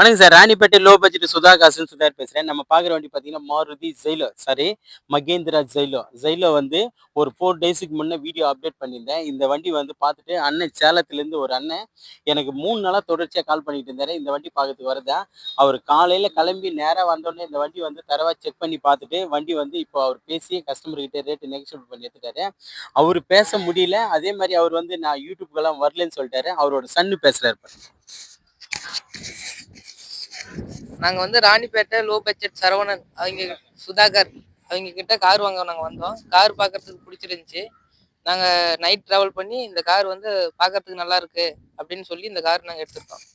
வணக்கம் sir. Ranipet low budget Sudha காசுன்னு சுதார் பேசுறேன். நம்ம பார்க்குற வண்டி பார்த்தீங்கன்னா, மாருதி ஜெயிலோ மகேந்திரா ஜெயிலோ வந்து ஒரு 4 டேஸ்க்கு முன்ன வீடியோ அப்டேட் பண்ணியிருந்தேன். இந்த வண்டி வந்து பார்த்துட்டு அண்ணன் சேலத்துலேருந்து ஒரு அண்ணன் எனக்கு 3 நாளா தொடர்ச்சியா கால் பண்ணிட்டு இருந்தாரு. இந்த வண்டி பார்க்கறதுக்கு வருதா? அவர் காலையில கிளம்பி நேரா வந்தோனே இந்த வண்டி வந்து தரவா செக் பண்ணி பார்த்துட்டு, வண்டி வந்து இப்போ அவர் பேசி கஸ்டமர் கிட்ட ரேட் நெகோஷியேட் பண்ணி எடுத்துட்டாரு. அவரு பேச முடியல. அதே மாரி அவர் வந்து நான் யூடியூப்க்கெல்லாம் வரலன்னு சொல்லிட்டாரு. அவரோட சன்னு பேசுறாரு பாருங்க. நாங்க வந்து ராணிப்பேட்டை லோ பட்ஜெட் சரவணன் அவங்க சுதாகர் அவங்க கிட்ட கார் வாங்க நாங்க வந்தோம். கார் பார்க்கறதுக்கு பிடிச்சிருந்துச்சு. நாங்க நைட் டிராவல் பண்ணி இந்த கார் வந்து பார்க்கறதுக்கு நல்லா இருக்கு அப்படின்னு சொல்லி இந்த கார் நாங்க எடுத்துருக்கோம்.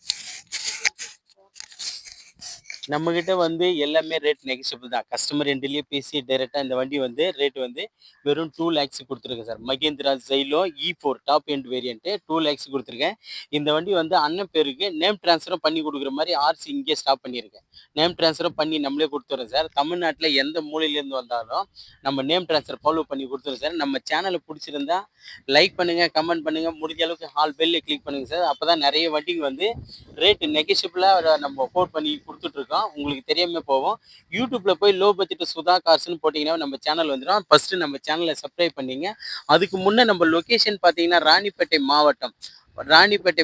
நம்மகிட்ட வந்து எல்லாமே ரேட் நெகோஷியபிள் தான். கஸ்டமர் எண்ட்லயே பேசி டைரக்டா இந்த வண்டி வந்து ரேட் வந்து வெறும் 2 லேக்ஸ் கொடுத்துருக்கேன் sir. Mahindra Xylo E4 top end variant 2 lakhs கொடுத்துருக்கேன். இந்த வண்டி வந்து அண்ணன் பேருக்கு நேம் டிரான்ஸ்ஃபரும் பண்ணி கொடுக்குற மாதிரி ஆர்சி இங்கே ஸ்டாப் பண்ணியிருக்கேன். நேம் டிரான்ஸ்ஃபரும் பண்ணி நம்மளே கொடுத்துறோம் சார். தமிழ்நாட்டில் எந்த மூலையிலேருந்து வந்தாலும் நம்ம நேம் டிரான்ஸ்ஃபர் ஃபாலோ பண்ணி கொடுத்துறோம் சார். நம்ம சேனலை பிடிச்சிருந்தா லைக் பண்ணுங்க, கமெண்ட் பண்ணுங்க, முடிஞ்ச அளவுக்கு ஆல் பெல்ல கிளிக் பண்ணுங்க சார். அப்பதான் நிறைய வண்டிக்கு வந்து ரேட் நெகோஷியபிளாக நம்ம கோட் பண்ணி கொடுத்துட்ருக்கோம். உங்களுக்கு தெரியாம போவோம். யூடியூப்ல போய் லோ பட்ஜெட் சுதா கார்ஸ்னு போட்டிங்கன்னா நம்ம சேனல் வந்துடும். ஃபர்ஸ்ட் நம்ம சேனலை சப்ஸ்கிரைப் பண்ணிங்க. அதுக்கு முன்னே நம்ம லொக்கேஷன் பார்த்தீங்கன்னா ராணிப்பேட்டை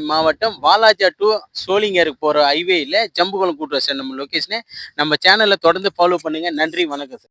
மாவட்டம் வாலாஜா டு சோளிங்கருக்கு போகிற ஹைவேயில் ஜம்புகுளம் கூட்டுறோம் சார் நம்ம லொக்கேஷனை. நம்ம சேனலை தொடர்ந்து ஃபாலோ பண்ணுங்கள். நன்றி, வணக்கம் சார்.